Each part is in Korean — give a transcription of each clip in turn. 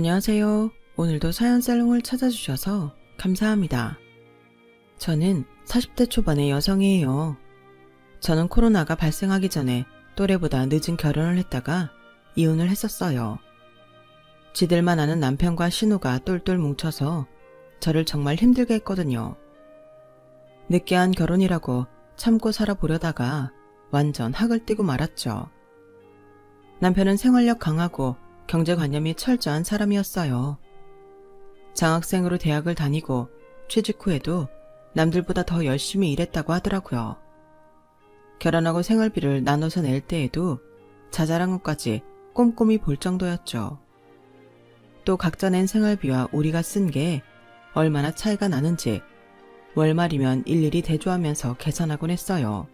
안녕하세요. 오늘도 사연살롱을 찾아주셔서 감사합니다. 저는 40대 초반의 여성이에요. 저는 코로나가 발생하기 전에 또래보다 늦은 결혼을 했다가 이혼을 했었어요. 지들만 아는 남편과 신우가 똘똘 뭉쳐서 저를 정말 힘들게 했거든요. 늦게한 결혼이라고 참고 살아보려다가 완전 학을 띄고 말았죠. 남편은 생활력 강하고 경제관념이 철저한 사람이었어요. 장학생으로 대학을 다니고 취직 후에도 남들보다 더 열심히 일했다고 하더라고요. 결혼하고 생활비를 나눠서 낼 때에도 자잘한 것까지 꼼꼼히 볼 정도였죠. 또 각자 낸 생활비와 우리가 쓴 게 얼마나 차이가 나는지 월말이면 일일이 대조하면서 계산하곤 했어요.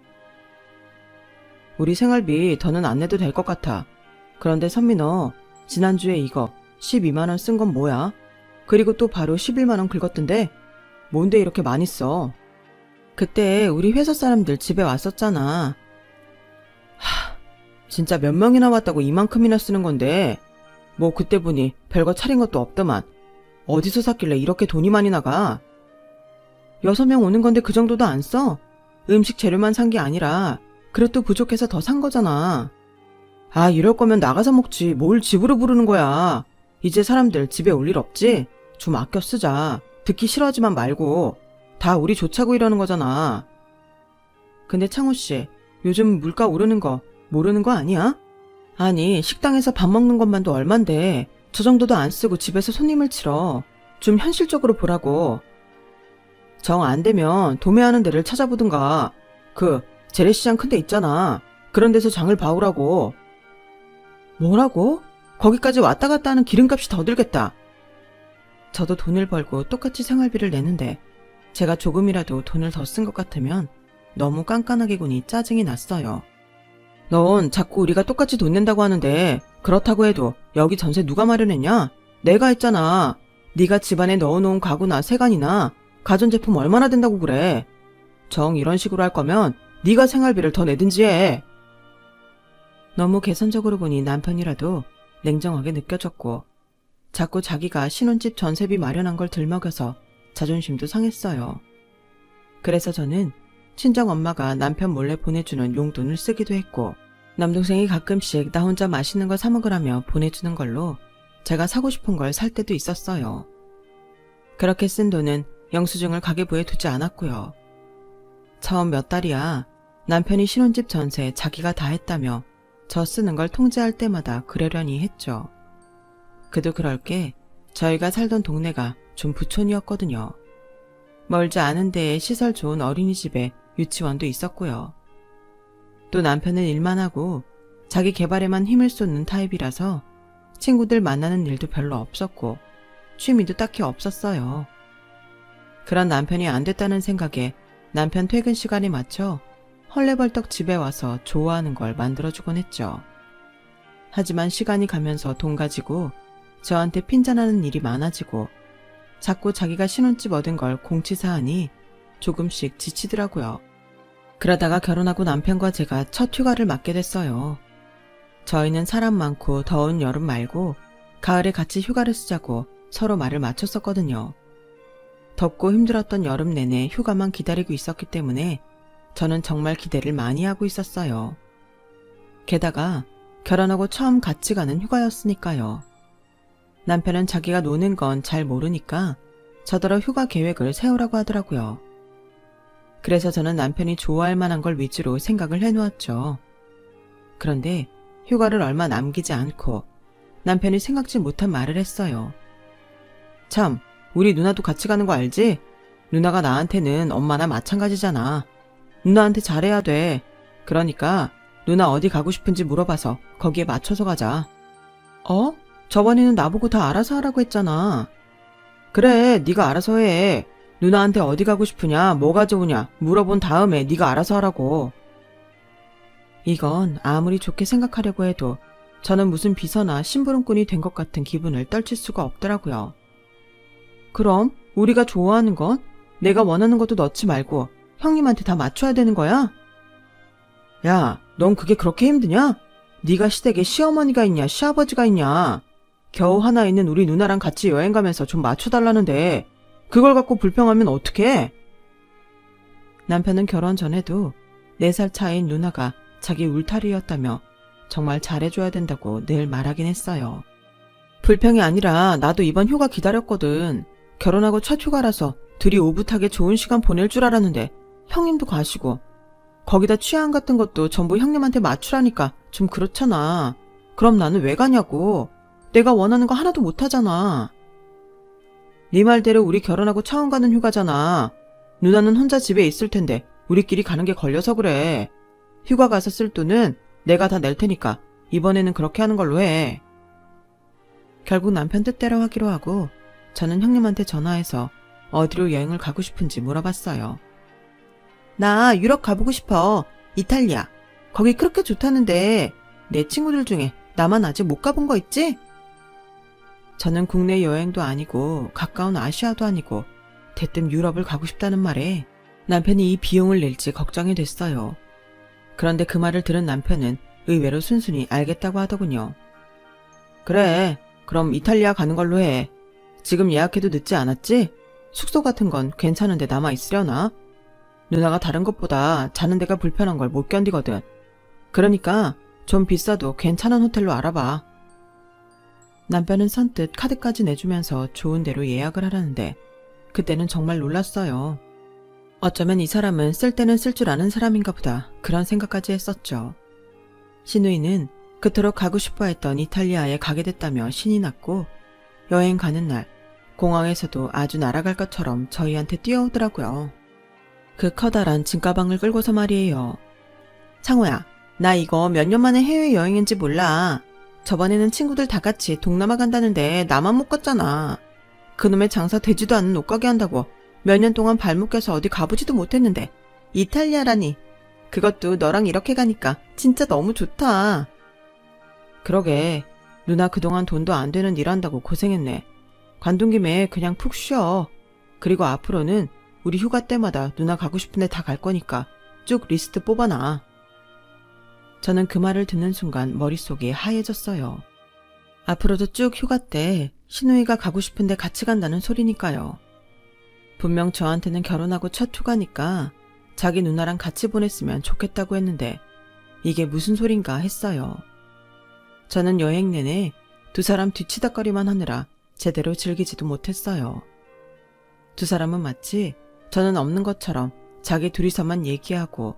우리 생활비 더는 안 내도 될 것 같아. 그런데 선미 너 지난주에 이거 12만원 쓴 건 뭐야? 그리고 또 바로 11만원 긁었던데? 뭔데 이렇게 많이 써? 그때 우리 회사 사람들 집에 왔었잖아. 진짜 몇 명이나 왔다고 이만큼이나 쓰는 건데 뭐 그때 보니 별거 차린 것도 없더만 어디서 샀길래 이렇게 돈이 많이 나가? 6명 오는 건데 그 정도도 안 써? 음식 재료만 산 게 아니라 그릇도 부족해서 더 산 거잖아. 아, 이럴 거면 나가서 먹지 뭘 집으로 부르는 거야. 이제 사람들 집에 올 일 없지? 좀 아껴 쓰자. 듣기 싫어하지만 말고. 다 우리 좋자고 이러는 거잖아. 근데 창호씨, 요즘 물가 오르는 거 모르는 거 아니야? 아니, 식당에서 밥 먹는 것만도 얼만데 저 정도도 안 쓰고 집에서 손님을 치러. 좀 현실적으로 보라고. 정 안 되면 도매하는 데를 찾아보든가. 그 재래시장 큰 데 있잖아. 그런 데서 장을 봐오라고. 뭐라고? 거기까지 왔다 갔다 하는 기름값이 더 들겠다. 저도 돈을 벌고 똑같이 생활비를 내는데 제가 조금이라도 돈을 더 쓴 것 같으면 너무 깐깐하게 구니 짜증이 났어요. 넌 자꾸 우리가 똑같이 돈 낸다고 하는데 그렇다고 해도 여기 전세 누가 마련했냐? 내가 했잖아. 네가 집안에 넣어놓은 가구나 세간이나 가전제품 얼마나 된다고 그래. 정 이런 식으로 할 거면 네가 생활비를 더 내든지 해. 너무 계산적으로 보니 남편이라도 냉정하게 느껴졌고 자꾸 자기가 신혼집 전세비 마련한 걸 들먹여서 자존심도 상했어요. 그래서 저는 친정엄마가 남편 몰래 보내주는 용돈을 쓰기도 했고 남동생이 가끔씩 나 혼자 맛있는 거 사 먹으라며 보내주는 걸로 제가 사고 싶은 걸 살 때도 있었어요. 그렇게 쓴 돈은 영수증을 가계부에 두지 않았고요. 처음 몇 달이야 남편이 신혼집 전세 자기가 다 했다며 저 쓰는 걸 통제할 때마다 그러려니 했죠. 그도 그럴 게 저희가 살던 동네가 좀 부촌이었거든요. 멀지 않은 데에 시설 좋은 어린이집에 유치원도 있었고요. 또 남편은 일만 하고 자기 개발에만 힘을 쏟는 타입이라서 친구들 만나는 일도 별로 없었고 취미도 딱히 없었어요. 그런 남편이 안 됐다는 생각에 남편 퇴근 시간에 맞춰 헐레벌떡 집에 와서 좋아하는 걸 만들어주곤 했죠. 하지만 시간이 가면서 돈 가지고 저한테 핀잔하는 일이 많아지고 자꾸 자기가 신혼집 얻은 걸 공치사하니 조금씩 지치더라고요. 그러다가 결혼하고 남편과 제가 첫 휴가를 맞게 됐어요. 저희는 사람 많고 더운 여름 말고 가을에 같이 휴가를 쓰자고 서로 말을 맞췄었거든요. 덥고 힘들었던 여름 내내 휴가만 기다리고 있었기 때문에 저는 정말 기대를 많이 하고 있었어요. 게다가 결혼하고 처음 같이 가는 휴가였으니까요. 남편은 자기가 노는 건 잘 모르니까 저더러 휴가 계획을 세우라고 하더라고요. 그래서 저는 남편이 좋아할 만한 걸 위주로 생각을 해놓았죠. 그런데 휴가를 얼마 남기지 않고 남편이 생각지 못한 말을 했어요. 참, 우리 누나도 같이 가는 거 알지? 누나가 나한테는 엄마나 마찬가지잖아. 누나한테 잘해야 돼. 그러니까 누나 어디 가고 싶은지 물어봐서 거기에 맞춰서 가자. 어? 저번에는 나보고 다 알아서 하라고 했잖아. 그래, 네가 알아서 해. 누나한테 어디 가고 싶으냐, 뭐가 좋으냐 물어본 다음에 네가 알아서 하라고. 이건 아무리 좋게 생각하려고 해도 저는 무슨 비서나 심부름꾼이 된 것 같은 기분을 떨칠 수가 없더라고요. 그럼 우리가 좋아하는 건 내가 원하는 것도 넣지 말고 형님한테 다 맞춰야 되는 거야? 야, 넌 그게 그렇게 힘드냐? 네가 시댁에 시어머니가 있냐, 시아버지가 있냐? 겨우 하나 있는 우리 누나랑 같이 여행 가면서 좀 맞춰달라는데 그걸 갖고 불평하면 어떡해? 남편은 결혼 전에도 4살 차이인 누나가 자기 울타리였다며 정말 잘해줘야 된다고 늘 말하긴 했어요. 불평이 아니라 나도 이번 휴가 기다렸거든. 결혼하고 첫 휴가라서 둘이 오붓하게 좋은 시간 보낼 줄 알았는데 형님도 가시고 거기다 취향 같은 것도 전부 형님한테 맞추라니까 좀 그렇잖아. 그럼 나는 왜 가냐고. 내가 원하는 거 하나도 못하잖아. 네 말대로 우리 결혼하고 처음 가는 휴가잖아. 누나는 혼자 집에 있을 텐데 우리끼리 가는 게 걸려서 그래. 휴가 가서 쓸 돈은 내가 다 낼 테니까 이번에는 그렇게 하는 걸로 해. 결국 남편 뜻대로 하기로 하고 저는 형님한테 전화해서 어디로 여행을 가고 싶은지 물어봤어요. 나 유럽 가보고 싶어. 이탈리아. 거기 그렇게 좋다는데 내 친구들 중에 나만 아직 못 가본 거 있지? 저는 국내 여행도 아니고 가까운 아시아도 아니고 대뜸 유럽을 가고 싶다는 말에 남편이 이 비용을 낼지 걱정이 됐어요. 그런데 그 말을 들은 남편은 의외로 순순히 알겠다고 하더군요. 그래, 그럼 이탈리아 가는 걸로 해. 지금 예약해도 늦지 않았지? 숙소 같은 건 괜찮은데 남아있으려나? 누나가 다른 것보다 자는 데가 불편한 걸 못 견디거든. 그러니까 좀 비싸도 괜찮은 호텔로 알아봐. 남편은 선뜻 카드까지 내주면서 좋은 데로 예약을 하라는데 그때는 정말 놀랐어요. 어쩌면 이 사람은 쓸 때는 쓸 줄 아는 사람인가 보다 그런 생각까지 했었죠. 시누이는 그토록 가고 싶어 했던 이탈리아에 가게 됐다며 신이 났고 여행 가는 날 공항에서도 아주 날아갈 것처럼 저희한테 뛰어오더라고요. 그 커다란 짐가방을 끌고서 말이에요. 창호야, 나 이거 몇 년 만에 해외여행인지 몰라. 저번에는 친구들 다 같이 동남아 간다는데 나만 못 갔잖아. 그놈의 장사 되지도 않는 옷가게 한다고 몇 년 동안 발목 껴서 어디 가보지도 못했는데 이탈리아라니. 그것도 너랑 이렇게 가니까 진짜 너무 좋다. 그러게, 누나 그동안 돈도 안 되는 일 한다고 고생했네. 관둔 김에 그냥 푹 쉬어. 그리고 앞으로는 우리 휴가 때마다 누나 가고 싶은 데 다 갈 거니까 쭉 리스트 뽑아놔. 저는 그 말을 듣는 순간 머릿속이 하얘졌어요. 앞으로도 쭉 휴가 때 시누이가 가고 싶은 데 같이 간다는 소리니까요. 분명 저한테는 결혼하고 첫 휴가니까 자기 누나랑 같이 보냈으면 좋겠다고 했는데 이게 무슨 소린가 했어요. 저는 여행 내내 두 사람 뒤치다거리만 하느라 제대로 즐기지도 못했어요. 두 사람은 마치 저는 없는 것처럼 자기 둘이서만 얘기하고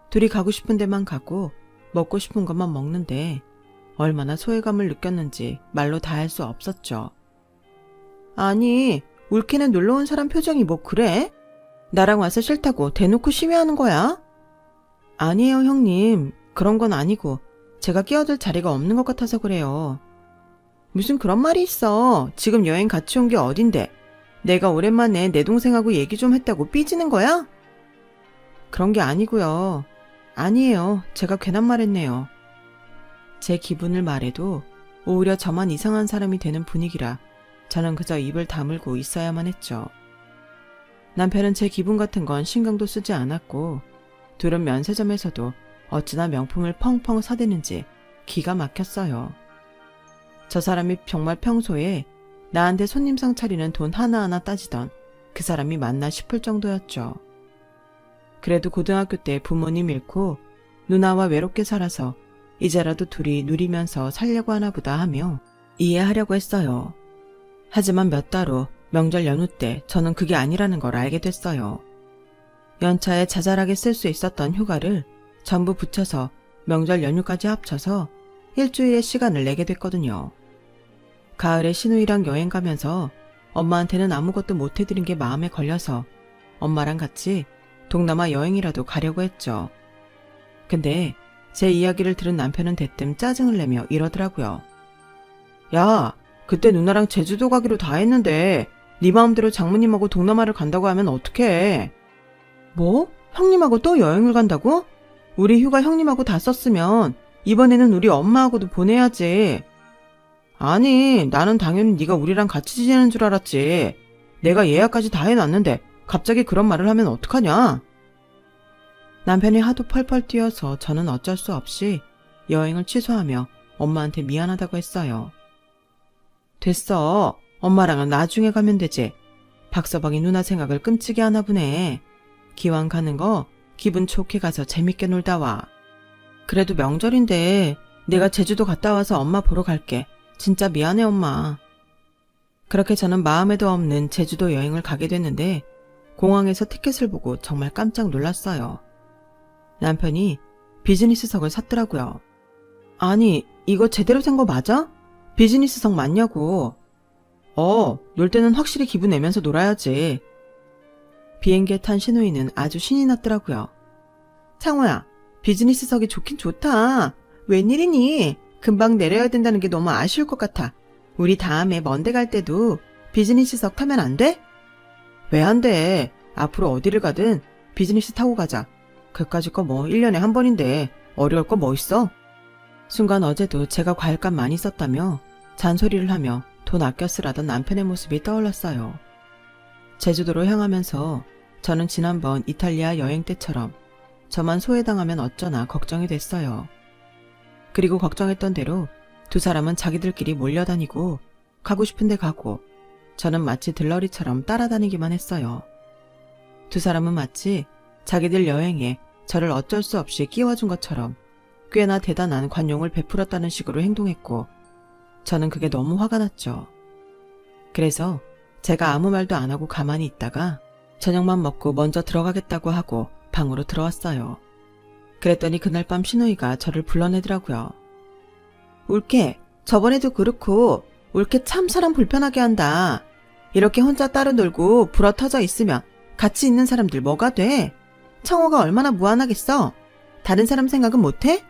둘이 가고 싶은 데만 가고 먹고 싶은 것만 먹는데 얼마나 소외감을 느꼈는지 말로 다 할 수 없었죠. 아니, 울케는 놀러온 사람 표정이 뭐 그래? 나랑 와서 싫다고 대놓고 심해하는 거야? 아니에요, 형님. 그런 건 아니고 제가 끼어들 자리가 없는 것 같아서 그래요. 무슨 그런 말이 있어. 지금 여행 같이 온 게 어딘데. 내가 오랜만에 내 동생하고 얘기 좀 했다고 삐지는 거야? 그런 게 아니고요. 아니에요. 제가 괜한 말 했네요. 제 기분을 말해도 오히려 저만 이상한 사람이 되는 분위기라 저는 그저 입을 다물고 있어야만 했죠. 남편은 제 기분 같은 건 신경도 쓰지 않았고 둘은 면세점에서도 어찌나 명품을 펑펑 사대는지 기가 막혔어요. 저 사람이 정말 평소에 나한테 손님상 차리는 돈 하나하나 따지던 그 사람이 맞나 싶을 정도였죠. 그래도 고등학교 때 부모님 잃고 누나와 외롭게 살아서 이제라도 둘이 누리면서 살려고 하나 보다 하며 이해하려고 했어요. 하지만 몇 달 후 명절 연휴 때 저는 그게 아니라는 걸 알게 됐어요. 연차에 자잘하게 쓸 수 있었던 휴가를 전부 붙여서 명절 연휴까지 합쳐서 일주일의 시간을 내게 됐거든요. 가을에 시누이랑 여행 가면서 엄마한테는 아무것도 못 해드린 게 마음에 걸려서 엄마랑 같이 동남아 여행이라도 가려고 했죠. 근데 제 이야기를 들은 남편은 대뜸 짜증을 내며 이러더라고요. 야, 그때 누나랑 제주도 가기로 다 했는데 네 마음대로 장모님하고 동남아를 간다고 하면 어떡해? 뭐? 형님하고 또 여행을 간다고? 우리 휴가 형님하고 다 썼으면 이번에는 우리 엄마하고도 보내야지. 아니, 나는 당연히 네가 우리랑 같이 지내는 줄 알았지. 내가 예약까지 다 해놨는데 갑자기 그런 말을 하면 어떡하냐? 남편이 하도 펄펄 뛰어서 저는 어쩔 수 없이 여행을 취소하며 엄마한테 미안하다고 했어요. 됐어. 엄마랑은 나중에 가면 되지. 박서방이 누나 생각을 끔찍이 하나 보네. 기왕 가는 거 기분 좋게 가서 재밌게 놀다 와. 그래도 명절인데 내가 제주도 갔다 와서 엄마 보러 갈게. 진짜 미안해 엄마. 그렇게 저는 마음에도 없는 제주도 여행을 가게 됐는데 공항에서 티켓을 보고 정말 깜짝 놀랐어요. 남편이 비즈니스석을 샀더라고요. 아니, 이거 제대로 산 거 맞아? 비즈니스석 맞냐고. 놀 때는 확실히 기분 내면서 놀아야지. 비행기에 탄 신우이는 아주 신이 났더라고요. 창호야, 비즈니스석이 좋긴 좋다. 웬일이니? 금방 내려야 된다는 게 너무 아쉬울 것 같아. 우리 다음에 먼데 갈 때도 비즈니스석 타면 안 돼? 왜 안 돼? 앞으로 어디를 가든 비즈니스 타고 가자. 그까짓 거 뭐 1년에 한 번인데 어려울 거 뭐 있어? 순간 어제도 제가 과일값 많이 썼다며 잔소리를 하며 돈 아껴 쓰라던 남편의 모습이 떠올랐어요. 제주도로 향하면서 저는 지난번 이탈리아 여행 때처럼 저만 소외당하면 어쩌나 걱정이 됐어요. 그리고 걱정했던 대로 두 사람은 자기들끼리 몰려다니고 가고 싶은데 가고 저는 마치 들러리처럼 따라다니기만 했어요. 두 사람은 마치 자기들 여행에 저를 어쩔 수 없이 끼워준 것처럼 꽤나 대단한 관용을 베풀었다는 식으로 행동했고 저는 그게 너무 화가 났죠. 그래서 제가 아무 말도 안 하고 가만히 있다가 저녁만 먹고 먼저 들어가겠다고 하고 방으로 들어왔어요. 그랬더니 그날 밤 신우이가 저를 불러내더라고요. 울케, 저번에도 그렇고 울케 참 사람 불편하게 한다. 이렇게 혼자 따로 놀고 불어 터져 있으면 같이 있는 사람들 뭐가 돼? 청호가 얼마나 무안하겠어? 다른 사람 생각은 못해?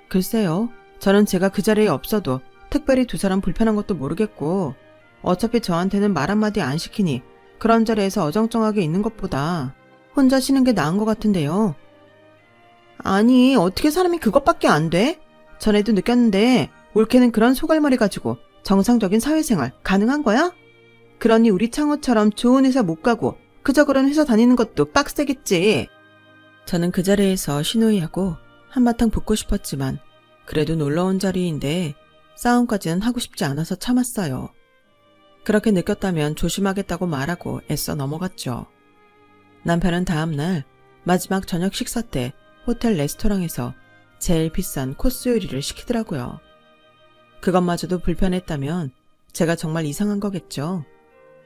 글쎄요. 저는 제가 그 자리에 없어도 특별히 두 사람 불편한 것도 모르겠고 어차피 저한테는 말 한마디 안 시키니 그런 자리에서 어정쩡하게 있는 것보다 혼자 쉬는 게 나은 것 같은데요. 아니, 어떻게 사람이 그것밖에 안 돼? 전에도 느꼈는데 올케는 그런 소갈머리 가지고 정상적인 사회생활 가능한 거야? 그러니 우리 창호처럼 좋은 회사 못 가고 그저 그런 회사 다니는 것도 빡세겠지. 저는 그 자리에서 신우이하고 한바탕 붙고 싶었지만 그래도 놀러온 자리인데 싸움까지는 하고 싶지 않아서 참았어요. 그렇게 느꼈다면 조심하겠다고 말하고 애써 넘어갔죠. 남편은 다음날 마지막 저녁 식사 때 호텔 레스토랑에서 제일 비싼 코스 요리를 시키더라고요. 그것마저도 불편했다면 제가 정말 이상한 거겠죠.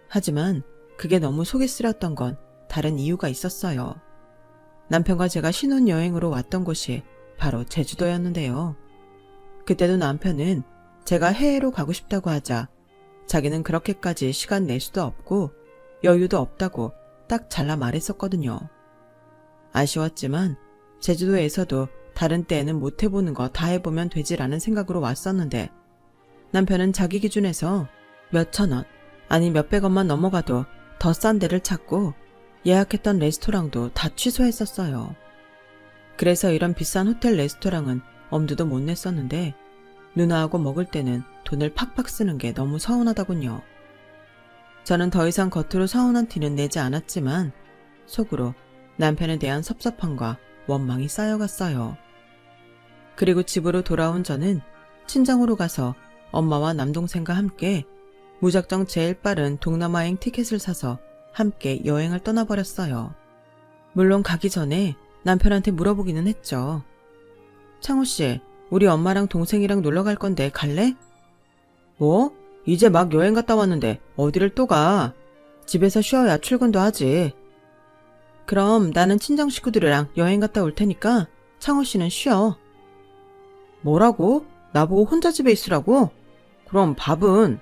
하지만 그게 너무 속이 쓰렸던 건 다른 이유가 있었어요. 남편과 제가 신혼여행으로 왔던 곳이 바로 제주도였는데요. 그때도 남편은 제가 해외로 가고 싶다고 하자 자기는 그렇게까지 시간 낼 수도 없고 여유도 없다고 딱 잘라 말했었거든요. 아쉬웠지만 제주도에서도 다른 때에는 못 해보는 거 다 해보면 되지라는 생각으로 왔었는데 남편은 자기 기준에서 몇천 원, 아니 몇백원만 넘어가도 더 싼 데를 찾고 예약했던 레스토랑도 다 취소했었어요. 그래서 이런 비싼 호텔 레스토랑은 엄두도 못 냈었는데 누나하고 먹을 때는 돈을 팍팍 쓰는 게 너무 서운하더군요. 저는 더 이상 겉으로 서운한 티는 내지 않았지만 속으로 남편에 대한 섭섭함과 원망이 쌓여갔어요. 그리고 집으로 돌아온 저는 친정으로 가서 엄마와 남동생과 함께 무작정 제일 빠른 동남아행 티켓을 사서 함께 여행을 떠나버렸어요. 물론 가기 전에 남편한테 물어보기는 했죠. 창호씨, 우리 엄마랑 동생이랑 놀러 갈 건데 갈래? 뭐? 이제 막 여행 갔다 왔는데 어디를 또 가? 집에서 쉬어야 출근도 하지. 그럼 나는 친정 식구들이랑 여행 갔다 올 테니까 창호씨는 쉬어. 뭐라고? 나보고 혼자 집에 있으라고? 그럼 밥은?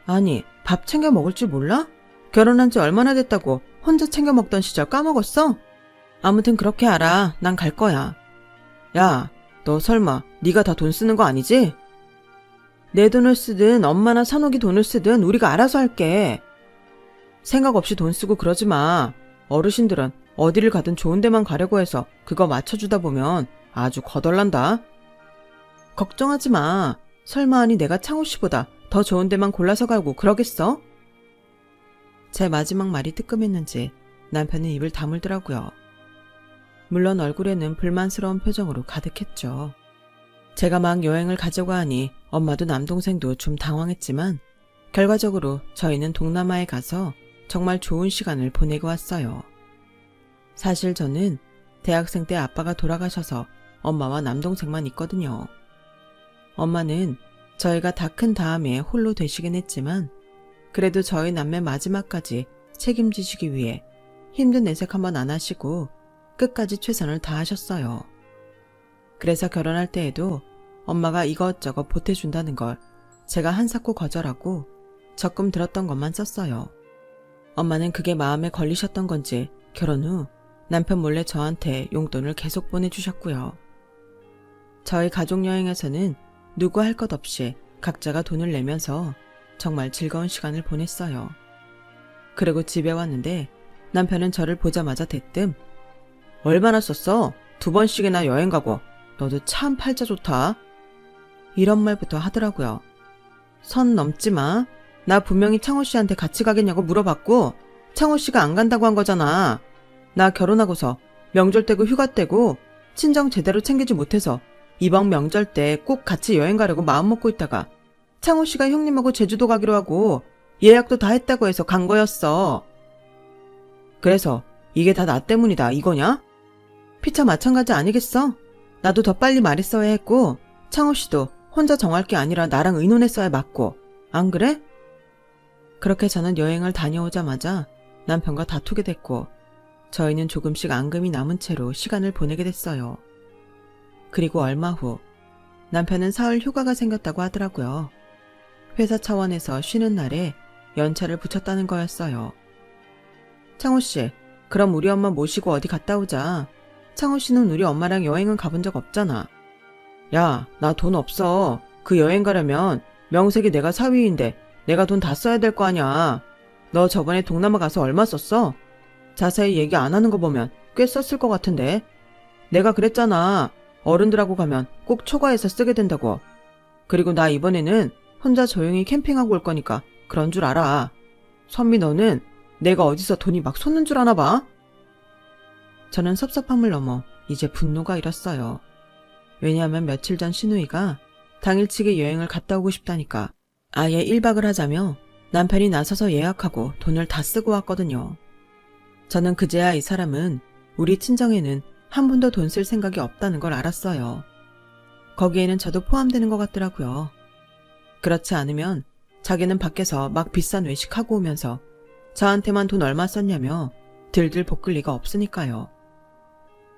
아니, 밥 챙겨 먹을 줄 몰라? 결혼한 지 얼마나 됐다고 혼자 챙겨 먹던 시절 까먹었어? 아무튼 그렇게 알아. 난 갈 거야. 야, 너 설마 네가 다 돈 쓰는 거 아니지? 내 돈을 쓰든 엄마나 산옥이 돈을 쓰든 우리가 알아서 할게. 생각 없이 돈 쓰고 그러지 마. 어르신들은 어디를 가든 좋은 데만 가려고 해서 그거 맞춰주다 보면 아주 거덜난다. 걱정하지 마. 설마 하니 내가 창호 씨보다 더 좋은 데만 골라서 가고 그러겠어? 제 마지막 말이 뜨끔했는지 남편은 입을 다물더라고요. 물론 얼굴에는 불만스러운 표정으로 가득했죠. 제가 막 여행을 가자고 하니 엄마도 남동생도 좀 당황했지만 결과적으로 저희는 동남아에 가서 정말 좋은 시간을 보내고 왔어요. 사실 저는 대학생 때 아빠가 돌아가셔서 엄마와 남동생만 있거든요. 엄마는 저희가 다 큰 다음에 홀로 되시긴 했지만 그래도 저희 남매 마지막까지 책임지시기 위해 힘든 내색 한번 안 하시고 끝까지 최선을 다하셨어요. 그래서 결혼할 때에도 엄마가 이것저것 보태준다는 걸 제가 한사코 거절하고 적금 들었던 것만 썼어요. 엄마는 그게 마음에 걸리셨던 건지 결혼 후 남편 몰래 저한테 용돈을 계속 보내주셨고요. 저희 가족여행에서는 누구 할 것 없이 각자가 돈을 내면서 정말 즐거운 시간을 보냈어요. 그리고 집에 왔는데 남편은 저를 보자마자 대뜸 얼마나 썼어? 2번씩이나 여행 가고 너도 참 팔자 좋다. 이런 말부터 하더라고요. 선 넘지 마. 나 분명히 창호 씨한테 같이 가겠냐고 물어봤고 창호 씨가 안 간다고 한 거잖아. 나 결혼하고서 명절 때고 휴가 때고 친정 제대로 챙기지 못해서 이번 명절 때 꼭 같이 여행 가려고 마음먹고 있다가 창호 씨가 형님하고 제주도 가기로 하고 예약도 다 했다고 해서 간 거였어. 그래서 이게 다 나 때문이다 이거냐? 피차 마찬가지 아니겠어? 나도 더 빨리 말했어야 했고 창호 씨도 혼자 정할 게 아니라 나랑 의논했어야 맞고 안 그래? 그렇게 저는 여행을 다녀오자마자 남편과 다투게 됐고 저희는 조금씩 앙금이 남은 채로 시간을 보내게 됐어요. 그리고 얼마 후 남편은 사흘 휴가가 생겼다고 하더라고요. 회사 차원에서 쉬는 날에 연차를 붙였다는 거였어요. 창호 씨, 그럼 우리 엄마 모시고 어디 갔다 오자. 창호 씨는 우리 엄마랑 여행은 가본 적 없잖아. 야, 나 돈 없어. 그 여행 가려면 명색이 내가 사위인데 내가 돈 다 써야 될 거 아냐. 너 저번에 동남아 가서 얼마 썼어? 자세히 얘기 안 하는 거 보면 꽤 썼을 것 같은데. 내가 그랬잖아. 어른들하고 가면 꼭 초과해서 쓰게 된다고. 그리고 나 이번에는 혼자 조용히 캠핑하고 올 거니까 그런 줄 알아. 선미 너는 내가 어디서 돈이 막 솟는 줄 아나 봐? 저는 섭섭함을 넘어 이제 분노가 일었어요. 왜냐하면 며칠 전 시누이가 당일치기 여행을 갔다 오고 싶다니까 아예 1박을 하자며 남편이 나서서 예약하고 돈을 다 쓰고 왔거든요. 저는 그제야 이 사람은 우리 친정에는 한 푼도 돈 쓸 생각이 없다는 걸 알았어요. 거기에는 저도 포함되는 것 같더라고요. 그렇지 않으면 자기는 밖에서 막 비싼 외식하고 오면서 저한테만 돈 얼마 썼냐며 들들 볶을 리가 없으니까요.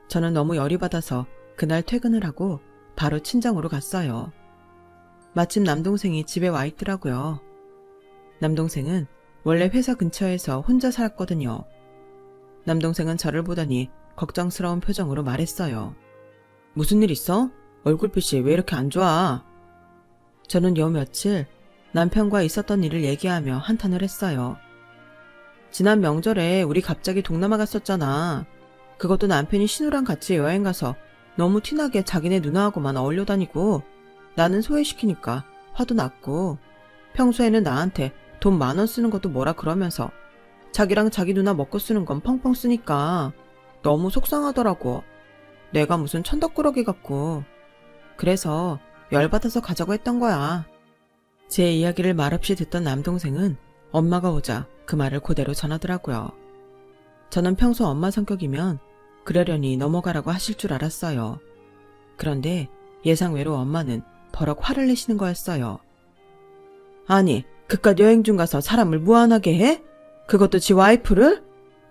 저는 너무 열이 받아서 그날 퇴근을 하고 바로 친정으로 갔어요. 마침 남동생이 집에 와 있더라고요. 남동생은 원래 회사 근처에서 혼자 살았거든요. 남동생은 저를 보더니 걱정스러운 표정으로 말했어요. 무슨 일 있어? 얼굴빛이 왜 이렇게 안 좋아? 저는 요 며칠 남편과 있었던 일을 얘기하며 한탄을 했어요. 지난 명절에 우리 갑자기 동남아 갔었잖아. 그것도 남편이 신우랑 같이 여행 가서 너무 티나게 자기네 누나하고만 어울려 다니고 나는 소외시키니까 화도 났고 평소에는 나한테 돈 10,000원 쓰는 것도 뭐라 그러면서 자기랑 자기 누나 먹고 쓰는 건 펑펑 쓰니까 너무 속상하더라고. 내가 무슨 천덕꾸러기 같고. 그래서 열받아서 가자고 했던 거야. 제 이야기를 말없이 듣던 남동생은 엄마가 오자 그 말을 그대로 전하더라고요. 저는 평소 엄마 성격이면 그러려니 넘어가라고 하실 줄 알았어요. 그런데 예상외로 엄마는 버럭 화를 내시는 거였어요. 아니, 그깟 여행 중 가서 사람을 무안하게 해? 그것도 지 와이프를?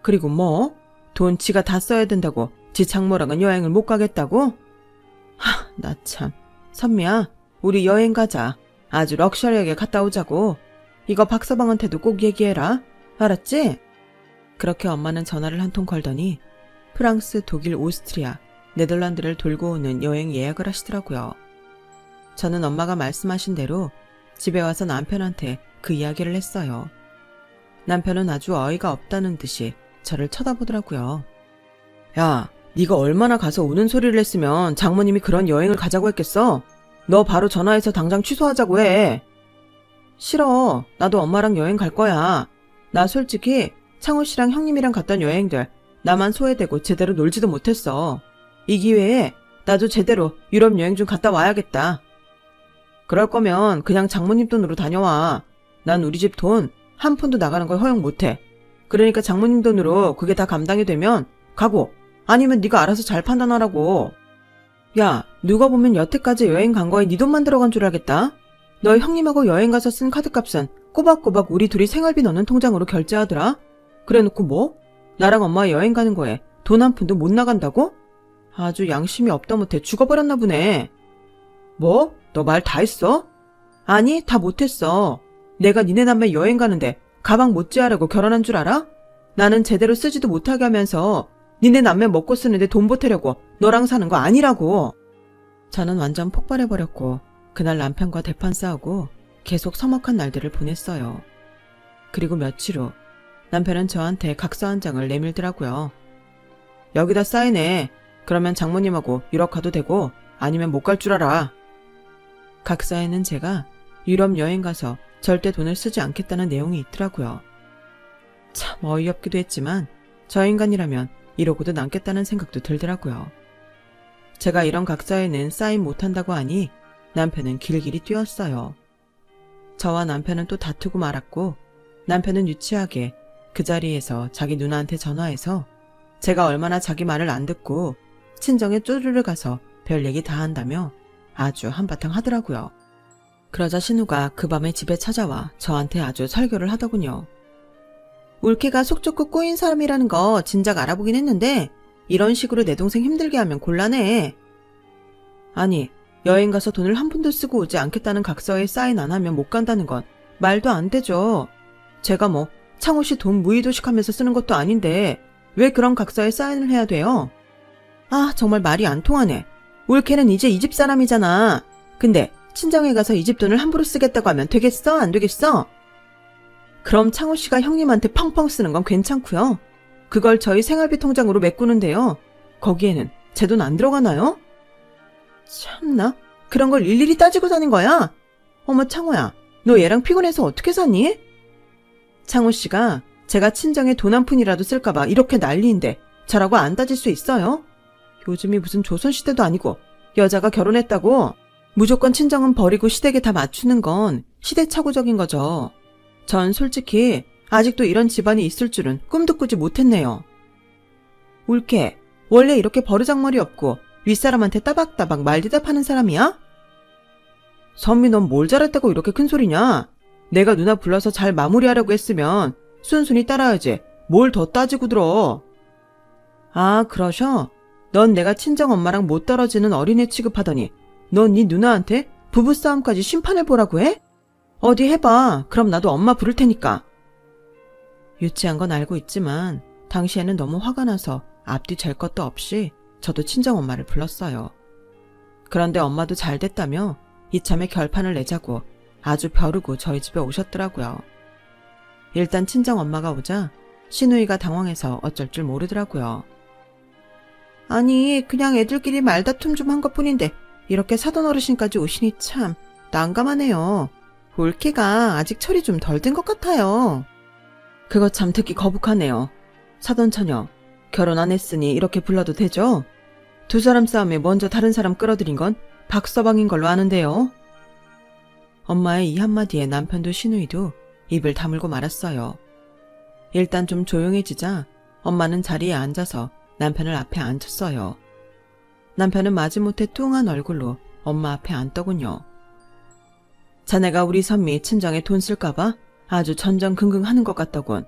그리고 뭐? 돈 지가 다 써야 된다고 지 장모랑은 여행을 못 가겠다고? 나 참. 선미야, 우리 여행 가자. 아주 럭셔리하게 갔다 오자고. 이거 박서방한테도 꼭 얘기해라. 알았지? 그렇게 엄마는 전화를 한 통 걸더니 프랑스, 독일, 오스트리아, 네덜란드를 돌고 오는 여행 예약을 하시더라고요. 저는 엄마가 말씀하신 대로 집에 와서 남편한테 그 이야기를 했어요. 남편은 아주 어이가 없다는 듯이 저를 쳐다보더라고요. 야, 네가 얼마나 가서 우는 소리를 했으면 장모님이 그런 여행을 가자고 했겠어? 너 바로 전화해서 당장 취소하자고 해. 싫어. 나도 엄마랑 여행 갈 거야. 나 솔직히 창호 씨랑 형님이랑 갔던 여행들 나만 소외되고 제대로 놀지도 못했어. 이 기회에 나도 제대로 유럽 여행 좀 갔다 와야겠다. 그럴 거면 그냥 장모님 돈으로 다녀와. 난 우리 집 돈 한 푼도 나가는 걸 허용 못해. 그러니까 장모님 돈으로 그게 다 감당이 되면 가고, 아니면 네가 알아서 잘 판단하라고. 야, 누가 보면 여태까지 여행 간 거에 네 돈만 들어간 줄 알겠다. 너 형님하고 여행 가서 쓴 카드값은 꼬박꼬박 우리 둘이 생활비 넣는 통장으로 결제하더라. 그래놓고 뭐? 나랑 엄마 여행 가는 거에 돈 한 푼도 못 나간다고? 아주 양심이 없다 못해 죽어버렸나 보네. 뭐? 너 말 다 했어? 아니, 다 못했어. 내가 니네 남매 여행 가는데 가방 못 지하라고 결혼한 줄 알아? 나는 제대로 쓰지도 못하게 하면서 니네 남매 먹고 쓰는데 돈 보태려고 너랑 사는 거 아니라고. 저는 완전 폭발해버렸고 그날 남편과 대판 싸우고 계속 서먹한 날들을 보냈어요. 그리고 며칠 후 남편은 저한테 각서 한 장을 내밀더라고요. 여기다 사인해. 그러면 장모님하고 유럽 가도 되고 아니면 못 갈 줄 알아. 각서에는 제가 유럽 여행 가서 절대 돈을 쓰지 않겠다는 내용이 있더라고요. 참 어이없기도 했지만 저 인간이라면 이러고도 남겠다는 생각도 들더라고요. 제가 이런 각서에는 사인 못한다고 하니 남편은 길길이 뛰었어요. 저와 남편은 또 다투고 말았고 남편은 유치하게 그 자리에서 자기 누나한테 전화해서 제가 얼마나 자기 말을 안 듣고 친정에 쪼르르 가서 별 얘기 다 한다며 아주 한바탕 하더라고요. 그러자 신우가 그 밤에 집에 찾아와 저한테 아주 설교를 하더군요. 울케가 속 좁고 꼬인 사람이라는 거 진작 알아보긴 했는데 이런 식으로 내 동생 힘들게 하면 곤란해. 아니, 여행 가서 돈을 한 푼도 쓰고 오지 않겠다는 각서에 사인 안 하면 못 간다는 건 말도 안 되죠. 제가 뭐 창호씨 돈 무의도식하면서 쓰는 것도 아닌데 왜 그런 각서에 사인을 해야 돼요? 아, 정말 말이 안 통하네. 울케는 이제 이 집 사람이잖아. 근데 친정에 가서 이 집 돈을 함부로 쓰겠다고 하면 되겠어? 안 되겠어? 그럼 창호씨가 형님한테 펑펑 쓰는 건 괜찮고요. 그걸 저희 생활비 통장으로 메꾸는데요. 거기에는 제 돈 안 들어가나요? 참나, 그런 걸 일일이 따지고 사는 거야? 어머 창호야, 너 얘랑 피곤해서 어떻게 사니? 창호씨가 제가 친정에 돈 한 푼이라도 쓸까봐 이렇게 난리인데 저라고 안 따질 수 있어요? 요즘이 무슨 조선시대도 아니고 여자가 결혼했다고 무조건 친정은 버리고 시댁에 다 맞추는 건 시대착오적인 거죠. 전 솔직히 아직도 이런 집안이 있을 줄은 꿈도 꾸지 못했네요. 울케, 원래 이렇게 버르장머리 없고 윗사람한테 따박따박 말대답하는 사람이야? 선미, 넌 뭘 잘했다고 이렇게 큰 소리냐? 내가 누나 불러서 잘 마무리하려고 했으면 순순히 따라야지. 뭘 더 따지고 들어. 아, 그러셔? 넌 내가 친정엄마랑 못 떨어지는 어린애 취급하더니 넌 네 누나한테 부부싸움까지 심판해보라고 해? 어디 해봐. 그럼 나도 엄마 부를 테니까. 유치한 건 알고 있지만 당시에는 너무 화가 나서 앞뒤 잴 것도 없이 저도 친정엄마를 불렀어요. 그런데 엄마도 잘 됐다며 이참에 결판을 내자고 아주 벼르고 저희 집에 오셨더라고요. 일단 친정엄마가 오자 신우이가 당황해서 어쩔 줄 모르더라고요. 아니, 그냥 애들끼리 말다툼 좀 한 것뿐인데 이렇게 사돈 어르신까지 오시니 참 난감하네요. 울케가 아직 철이 좀 덜 든 것 같아요. 그거 참 듣기 거북하네요. 사돈 처녀, 결혼 안 했으니 이렇게 불러도 되죠? 두 사람 싸움에 먼저 다른 사람 끌어들인 건 박서방인 걸로 아는데요. 엄마의 이 한마디에 남편도 신우이도 입을 다물고 말았어요. 일단 좀 조용해지자 엄마는 자리에 앉아서 남편을 앞에 앉혔어요. 남편은 마지못해 뚱한 얼굴로 엄마 앞에 앉더군요. 자네가 우리 선미 친정에 돈 쓸까봐 아주 전전긍긍하는 것 같더군.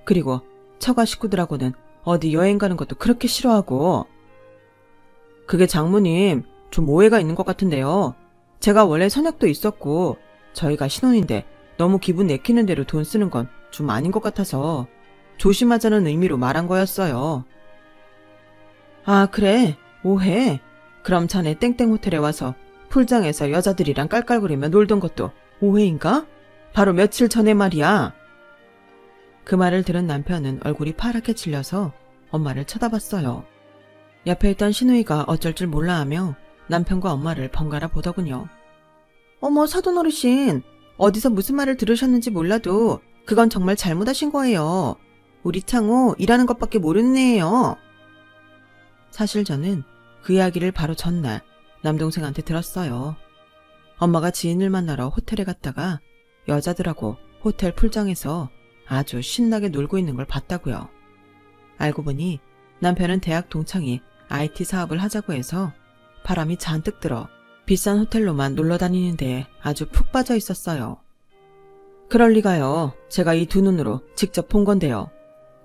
그리고 처가 식구들하고는 어디 여행 가는 것도 그렇게 싫어하고. 그게 장모님, 좀 오해가 있는 것 같은데요. 제가 원래 선약도 있었고 저희가 신혼인데 너무 기분 내키는 대로 돈 쓰는 건 좀 아닌 것 같아서 조심하자는 의미로 말한 거였어요. 아, 그래? 오해? 그럼 자네 땡땡 호텔에 와서 풀장에서 여자들이랑 깔깔거리며 놀던 것도 오해인가? 바로 며칠 전에 말이야. 그 말을 들은 남편은 얼굴이 파랗게 질려서 엄마를 쳐다봤어요. 옆에 있던 신우이가 어쩔 줄 몰라 하며 남편과 엄마를 번갈아 보더군요. 어머, 사돈 어르신, 어디서 무슨 말을 들으셨는지 몰라도 그건 정말 잘못하신 거예요. 우리 창호 일하는 것밖에 모르는 애예요. 사실 저는 그 이야기를 바로 전날 남동생한테 들었어요. 엄마가 지인을 만나러 호텔에 갔다가 여자들하고 호텔 풀장에서 아주 신나게 놀고 있는 걸 봤다고요. 알고 보니 남편은 대학 동창이 IT 사업을 하자고 해서 바람이 잔뜩 들어 비싼 호텔로만 놀러 다니는데 아주 푹 빠져 있었어요. 그럴 리가요. 제가 이 두 눈으로 직접 본 건데요.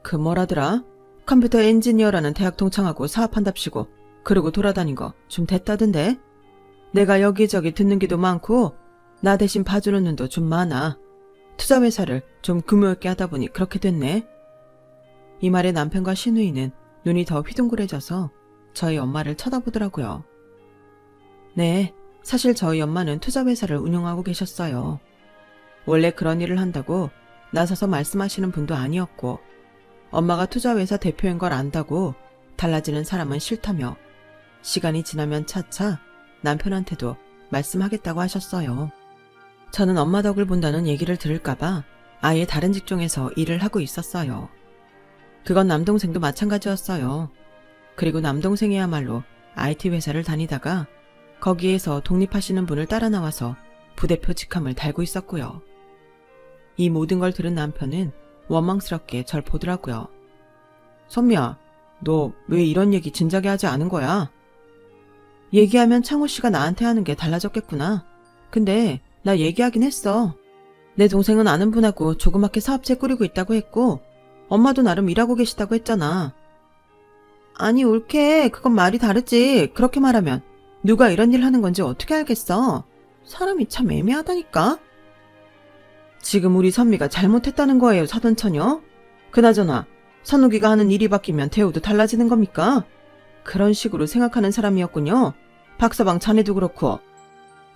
그 뭐라더라? 컴퓨터 엔지니어라는 대학 동창하고 사업한답시고 그러고 돌아다닌 거 좀 됐다던데? 내가 여기저기 듣는 게도 많고 나 대신 봐주는 눈도 좀 많아. 투자회사를 좀 규모있게 하다 보니 그렇게 됐네. 이 말에 남편과 시누이는 눈이 더 휘둥그레져서 저희 엄마를 쳐다보더라고요. 네, 사실 저희 엄마는 투자회사를 운영하고 계셨어요. 원래 그런 일을 한다고 나서서 말씀하시는 분도 아니었고 엄마가 투자회사 대표인 걸 안다고 달라지는 사람은 싫다며 시간이 지나면 차차 남편한테도 말씀하겠다고 하셨어요. 저는 엄마 덕을 본다는 얘기를 들을까봐 아예 다른 직종에서 일을 하고 있었어요. 그건 남동생도 마찬가지였어요. 그리고 남동생이야말로 IT 회사를 다니다가 거기에서 독립하시는 분을 따라 나와서 부대표 직함을 달고 있었고요. 이 모든 걸 들은 남편은 원망스럽게 절 보더라고요. 선미야, 너 왜 이런 얘기 진작에 하지 않은 거야? 얘기하면 창호 씨가 나한테 하는 게 달라졌겠구나. 근데 나 얘기하긴 했어. 내 동생은 아는 분하고 조그맣게 사업체 꾸리고 있다고 했고 엄마도 나름 일하고 계시다고 했잖아. 아니 옳게 그건 말이 다르지. 그렇게 말하면 누가 이런 일 하는 건지 어떻게 알겠어. 사람이 참 애매하다니까. 지금 우리 선미가 잘못했다는 거예요, 사돈처녀? 그나저나 선욱이가 하는 일이 바뀌면 대우도 달라지는 겁니까? 그런 식으로 생각하는 사람이었군요. 박서방 자네도 그렇고.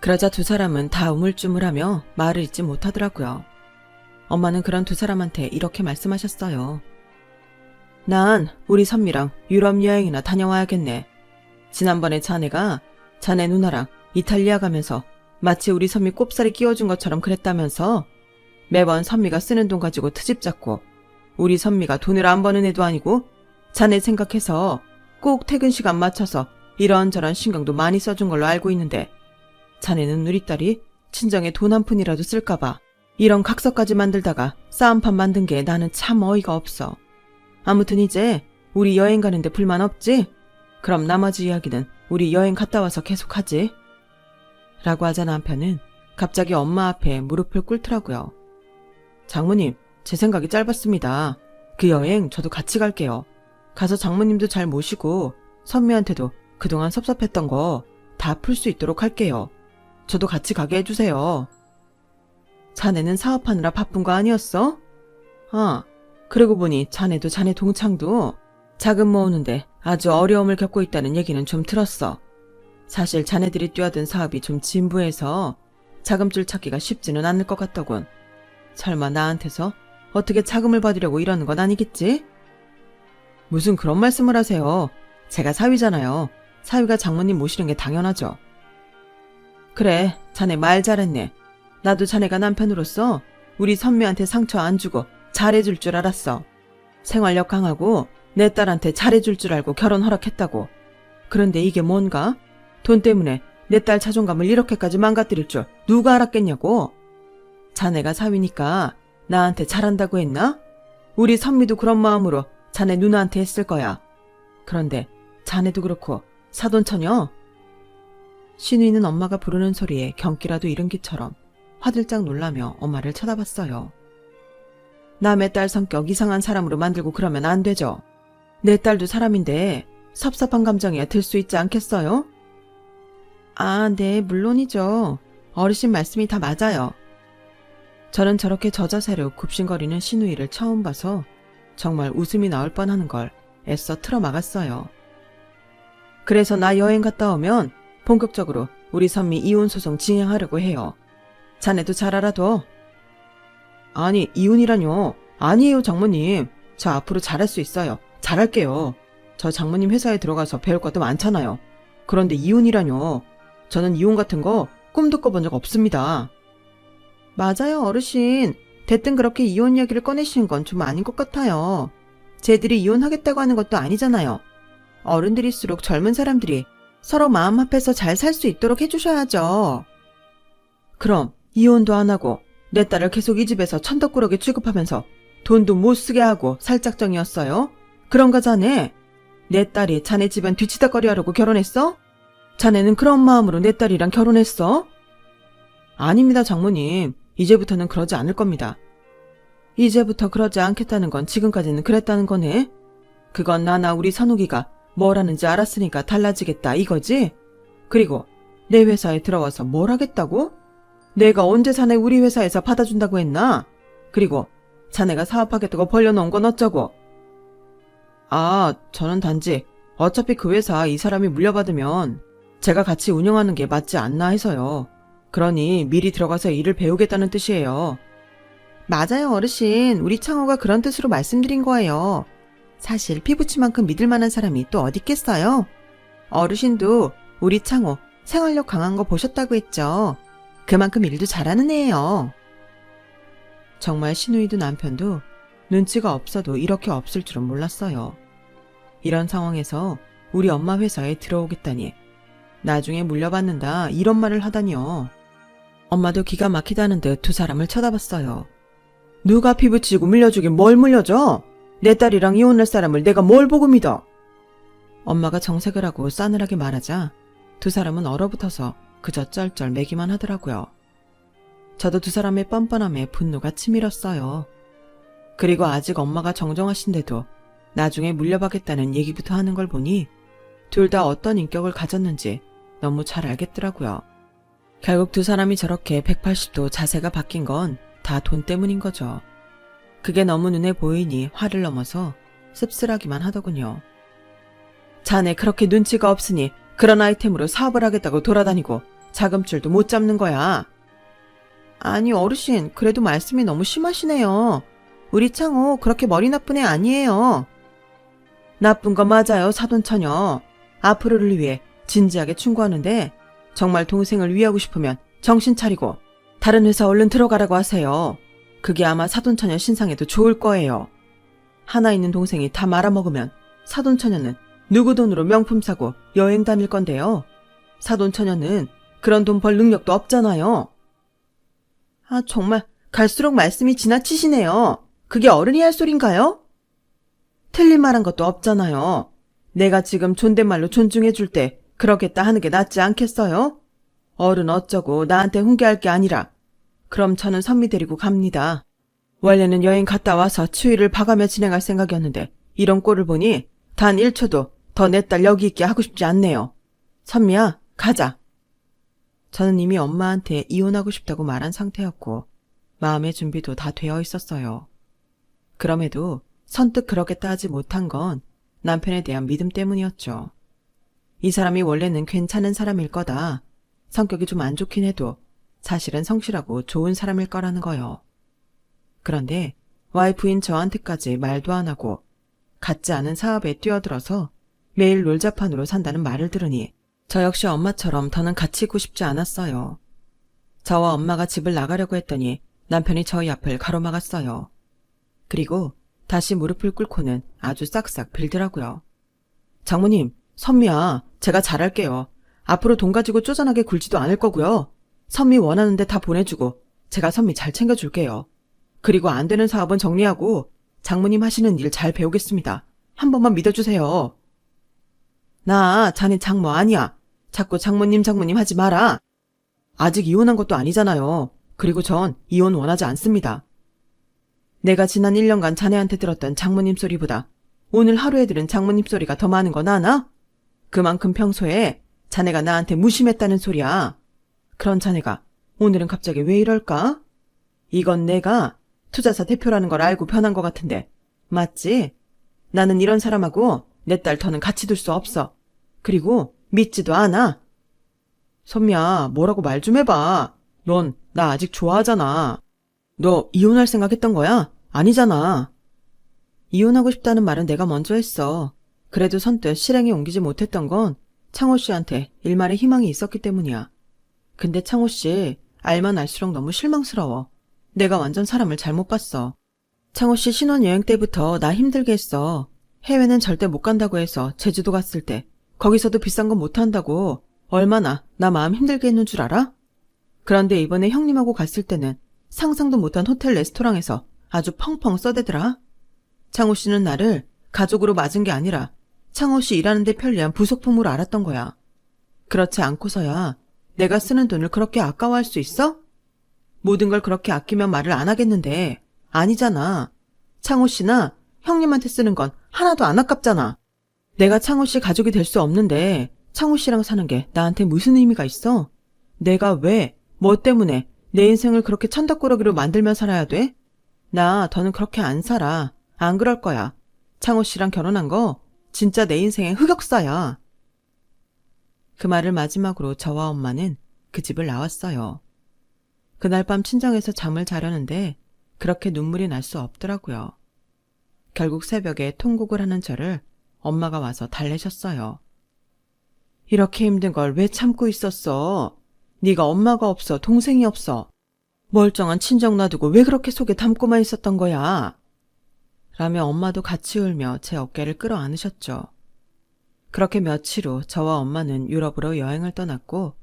그러자 두 사람은 다 우물쭈물하며 말을 잇지 못하더라고요. 엄마는 그런 두 사람한테 이렇게 말씀하셨어요. 난 우리 선미랑 유럽 여행이나 다녀와야겠네. 지난번에 자네가 자네 누나랑 이탈리아 가면서 마치 우리 선미 꼽살이 끼워준 것처럼 그랬다면서 매번 선미가 쓰는 돈 가지고 트집 잡고 우리 선미가 돈을 안 버는 애도 아니고 자네 생각해서 꼭 퇴근 시간 맞춰서 이런저런 신경도 많이 써준 걸로 알고 있는데 자네는 우리 딸이 친정에 돈 한 푼이라도 쓸까봐 이런 각서까지 만들다가 싸움판 만든 게 나는 참 어이가 없어. 아무튼 이제 우리 여행 가는데 불만 없지? 그럼 나머지 이야기는 우리 여행 갔다 와서 계속하지. 라고 하자 남편은 갑자기 엄마 앞에 무릎을 꿇더라고요. 장모님, 제 생각이 짧았습니다. 그 여행 저도 같이 갈게요. 가서 장모님도 잘 모시고 선미한테도 그동안 섭섭했던 거 다 풀 수 있도록 할게요. 저도 같이 가게 해주세요. 자네는 사업하느라 바쁜 거 아니었어? 아, 그러고 보니 자네도 자네 동창도 자금 모으는데 아주 어려움을 겪고 있다는 얘기는 좀 들었어. 사실 자네들이 뛰어든 사업이 좀 진부해서 자금줄 찾기가 쉽지는 않을 것 같더군. 설마 나한테서 어떻게 자금을 받으려고 이러는 건 아니겠지? 무슨 그런 말씀을 하세요. 제가 사위잖아요. 사위가 장모님 모시는 게 당연하죠. 그래, 자네 말 잘했네. 나도 자네가 남편으로서 우리 선미한테 상처 안 주고 잘해줄 줄 알았어. 생활력 강하고 내 딸한테 잘해줄 줄 알고 결혼 허락했다고. 그런데 이게 뭔가? 돈 때문에 내 딸 자존감을 이렇게까지 망가뜨릴 줄 누가 알았겠냐고. 자네가 사위니까 나한테 잘한다고 했나? 우리 선미도 그런 마음으로 자네 누나한테 했을 거야. 그런데 자네도 그렇고 사돈처녀? 신우이는 엄마가 부르는 소리에 경기라도 잃은 기처럼 화들짝 놀라며 엄마를 쳐다봤어요. 남의 딸 성격 이상한 사람으로 만들고 그러면 안 되죠. 내 딸도 사람인데 섭섭한 감정이야 들 수 있지 않겠어요? 아, 네, 물론이죠. 어르신 말씀이 다 맞아요. 저는 저렇게 저자세로 굽신거리는 시누이를 처음 봐서 정말 웃음이 나올 뻔하는 걸 애써 틀어막았어요. 그래서 나 여행 갔다 오면 본격적으로 우리 선미 이혼 소송 진행하려고 해요. 자네도 잘 알아둬. 아니, 이혼이라뇨. 아니에요, 장모님. 저 앞으로 잘할 수 있어요. 잘할게요. 저 장모님 회사에 들어가서 배울 것도 많잖아요. 그런데 이혼이라뇨. 저는 이혼 같은 거 꿈도 꿔본 적 없습니다. 맞아요, 어르신. 대뜸 그렇게 이혼 이야기를 꺼내시는 건 좀 아닌 것 같아요. 쟤들이 이혼하겠다고 하는 것도 아니잖아요. 어른들일수록 젊은 사람들이 서로 마음 합해서 잘 살 수 있도록 해주셔야죠. 그럼 이혼도 안 하고 내 딸을 계속 이 집에서 천덕꾸러기 취급하면서 돈도 못 쓰게 하고 살 작정이었어요? 그런가 자네? 내 딸이 자네 집안 뒤치다거리 하려고 결혼했어? 자네는 그런 마음으로 내 딸이랑 결혼했어? 아닙니다, 장모님. 이제부터는 그러지 않을 겁니다. 이제부터 그러지 않겠다는 건 지금까지는 그랬다는 거네? 그건 나나 우리 선욱이가 뭘 하는지 알았으니까 달라지겠다 이거지? 그리고 내 회사에 들어와서 뭘 하겠다고? 내가 언제 자네 우리 회사에서 받아준다고 했나? 그리고 자네가 사업하겠다고 벌려놓은 건 어쩌고? 아, 저는 단지 어차피 그 회사 이 사람이 물려받으면 제가 같이 운영하는 게 맞지 않나 해서요. 그러니 미리 들어가서 일을 배우겠다는 뜻이에요. 맞아요, 어르신. 우리 창호가 그런 뜻으로 말씀드린 거예요. 사실 피부치만큼 믿을 만한 사람이 또 어디 있겠어요? 어르신도 우리 창호 생활력 강한 거 보셨다고 했죠. 그만큼 일도 잘하는 애예요. 정말 신우이도 남편도 눈치가 없어도 이렇게 없을 줄은 몰랐어요. 이런 상황에서 우리 엄마 회사에 들어오겠다니, 나중에 물려받는다 이런 말을 하다니요. 엄마도 기가 막히다는 듯 두 사람을 쳐다봤어요. 누가 피부치고 물려주긴 뭘 물려줘? 내 딸이랑 이혼할 사람을 내가 뭘 보고 믿어? 엄마가 정색을 하고 싸늘하게 말하자 두 사람은 얼어붙어서 그저 쩔쩔 매기만 하더라고요. 저도 두 사람의 뻔뻔함에 분노가 치밀었어요. 그리고 아직 엄마가 정정하신데도 나중에 물려받겠다는 얘기부터 하는 걸 보니 둘 다 어떤 인격을 가졌는지 너무 잘 알겠더라고요. 결국 두 사람이 저렇게 180도 자세가 바뀐 건 다 돈 때문인 거죠. 그게 너무 눈에 보이니 화를 넘어서 씁쓸하기만 하더군요. 자네 그렇게 눈치가 없으니 그런 아이템으로 사업을 하겠다고 돌아다니고 자금줄도 못 잡는 거야. 아니 어르신, 그래도 말씀이 너무 심하시네요. 우리 창호 그렇게 머리 나쁜 애 아니에요. 나쁜 거 맞아요, 사돈처녀. 앞으로를 위해 진지하게 충고하는데 정말 동생을 위하고 싶으면 정신 차리고 다른 회사 얼른 들어가라고 하세요. 그게 아마 사돈처녀 신상에도 좋을 거예요. 하나 있는 동생이 다 말아먹으면 사돈처녀는 누구 돈으로 명품 사고 여행 다닐 건데요. 사돈처녀는 그런 돈 벌 능력도 없잖아요. 아, 정말 갈수록 말씀이 지나치시네요. 그게 어른이 할 소린가요? 틀린 말 한 것도 없잖아요. 내가 지금 존댓말로 존중해줄 때 그러겠다 하는 게 낫지 않겠어요? 어른 어쩌고 나한테 훈계할 게 아니라. 그럼 저는 선미 데리고 갑니다. 원래는 여행 갔다 와서 추위를 봐가며 진행할 생각이었는데 이런 꼴을 보니 단 1초도 더 내 딸 여기 있게 하고 싶지 않네요. 선미야, 가자. 저는 이미 엄마한테 이혼하고 싶다고 말한 상태였고 마음의 준비도 다 되어 있었어요. 그럼에도 선뜻 그러겠다 하지 못한 건 남편에 대한 믿음 때문이었죠. 이 사람이 원래는 괜찮은 사람일 거다. 성격이 좀 안 좋긴 해도 사실은 성실하고 좋은 사람일 거라는 거요. 그런데 와이프인 저한테까지 말도 안 하고 같지 않은 사업에 뛰어들어서 매일 놀자판으로 산다는 말을 들으니 저 역시 엄마처럼 더는 같이 있고 싶지 않았어요. 저와 엄마가 집을 나가려고 했더니 남편이 저희 앞을 가로막았어요. 그리고 다시 무릎을 꿇고는 아주 싹싹 빌더라고요. 장모님, 선미야, 제가 잘할게요. 앞으로 돈 가지고 쪼잔하게 굴지도 않을 거고요. 선미 원하는데 다 보내주고 제가 선미 잘 챙겨줄게요. 그리고 안 되는 사업은 정리하고 장모님 하시는 일 잘 배우겠습니다. 한 번만 믿어주세요. 나 자네 장모 아니야. 자꾸 장모님 하지 마라. 아직 이혼한 것도 아니잖아요. 그리고 전 이혼 원하지 않습니다. 내가 지난 1년간 자네한테 들었던 장모님 소리보다 오늘 하루에 들은 장모님 소리가 더 많은 건 아나? 그만큼 평소에 자네가 나한테 무심했다는 소리야. 그런 자네가 오늘은 갑자기 왜 이럴까? 이건 내가 투자사 대표라는 걸 알고 변한 것 같은데 맞지? 나는 이런 사람하고 내 딸 더는 같이 둘 수 없어. 그리고 믿지도 않아. 선미야, 뭐라고 말 좀 해봐. 넌 나 아직 좋아하잖아. 너 이혼할 생각했던 거야? 아니잖아. 이혼하고 싶다는 말은 내가 먼저 했어. 그래도 선뜻 실행에 옮기지 못했던 건 창호 씨한테 일말의 희망이 있었기 때문이야. 근데 창호 씨, 알면 알수록 너무 실망스러워. 내가 완전 사람을 잘못 봤어. 창호 씨 신혼여행 때부터 나 힘들게 했어. 해외는 절대 못 간다고 해서 제주도 갔을 때 거기서도 비싼 건 못한다고 얼마나 나 마음 힘들게 했는 줄 알아? 그런데 이번에 형님하고 갔을 때는 상상도 못한 호텔 레스토랑에서 아주 펑펑 써대더라. 창호 씨는 나를 가족으로 맞은 게 아니라 창호 씨 일하는 데 편리한 부속품으로 알았던 거야. 그렇지 않고서야 내가 쓰는 돈을 그렇게 아까워할 수 있어? 모든 걸 그렇게 아끼면 말을 안 하겠는데 아니잖아. 창호 씨나 형님한테 쓰는 건 하나도 안 아깝잖아. 내가 창호 씨 가족이 될 수 없는데 창호 씨랑 사는 게 나한테 무슨 의미가 있어? 내가 왜, 뭐 때문에 내 인생을 그렇게 천덕꾸러기로 만들며 살아야 돼? 나 더는 그렇게 안 살아. 안 그럴 거야. 창호 씨랑 결혼한 거 진짜 내 인생의 흑역사야. 그 말을 마지막으로 저와 엄마는 그 집을 나왔어요. 그날 밤 친정에서 잠을 자려는데 그렇게 눈물이 날 수 없더라고요. 결국 새벽에 통곡을 하는 저를 엄마가 와서 달래셨어요. 이렇게 힘든 걸 왜 참고 있었어? 네가 엄마가 없어, 동생이 없어. 멀쩡한 친정 놔두고 왜 그렇게 속에 담고만 있었던 거야? 라며 엄마도 같이 울며 제 어깨를 끌어안으셨죠. 그렇게 며칠 후 저와 엄마는 유럽으로 여행을 떠났고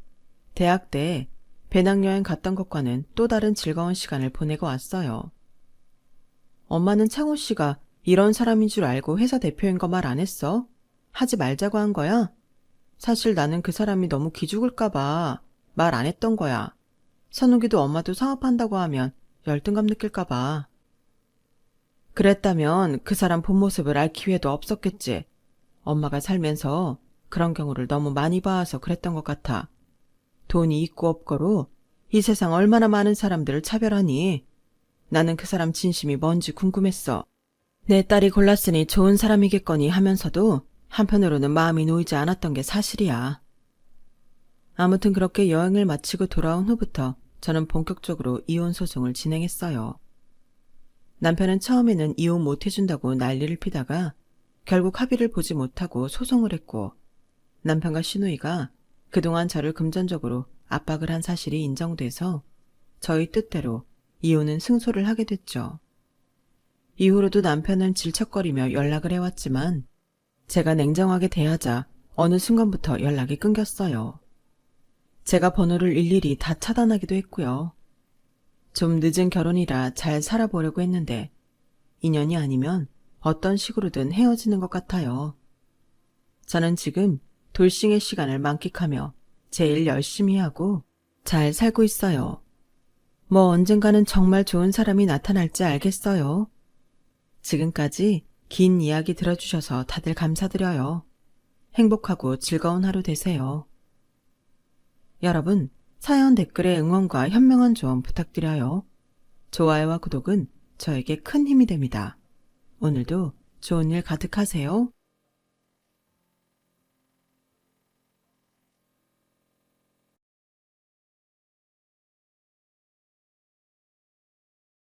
대학 때 배낭여행 갔던 것과는 또 다른 즐거운 시간을 보내고 왔어요. 엄마는 창호 씨가 이런 사람인 줄 알고 회사 대표인 거 말 안 했어? 하지 말자고 한 거야? 사실 나는 그 사람이 너무 기죽을까봐 말 안 했던 거야. 선욱이도 엄마도 사업한다고 하면 열등감 느낄까봐. 그랬다면 그 사람 본 모습을 알 기회도 없었겠지. 엄마가 살면서 그런 경우를 너무 많이 봐와서 그랬던 것 같아. 돈이 있고 없고로 이 세상 얼마나 많은 사람들을 차별하니. 나는 그 사람 진심이 뭔지 궁금했어. 내 딸이 골랐으니 좋은 사람이겠거니 하면서도 한편으로는 마음이 놓이지 않았던 게 사실이야. 아무튼 그렇게 여행을 마치고 돌아온 후부터 저는 본격적으로 이혼 소송을 진행했어요. 남편은 처음에는 이혼 못해준다고 난리를 피다가 결국 합의를 보지 못하고 소송을 했고 남편과 시누이가 그동안 저를 금전적으로 압박을 한 사실이 인정돼서 저희 뜻대로 이혼은 승소를 하게 됐죠. 이후로도 남편은 질척거리며 연락을 해왔지만 제가 냉정하게 대하자 어느 순간부터 연락이 끊겼어요. 제가 번호를 일일이 다 차단하기도 했고요. 좀 늦은 결혼이라 잘 살아보려고 했는데 인연이 아니면 어떤 식으로든 헤어지는 것 같아요. 저는 지금 돌싱의 시간을 만끽하며 제일 열심히 하고 잘 살고 있어요. 뭐 언젠가는 정말 좋은 사람이 나타날지 알겠어요. 지금까지 긴 이야기 들어주셔서 다들 감사드려요. 행복하고 즐거운 하루 되세요. 여러분, 사연 댓글에 응원과 현명한 조언 부탁드려요. 좋아요와 구독은 저에게 큰 힘이 됩니다. 오늘도 좋은 일 가득하세요.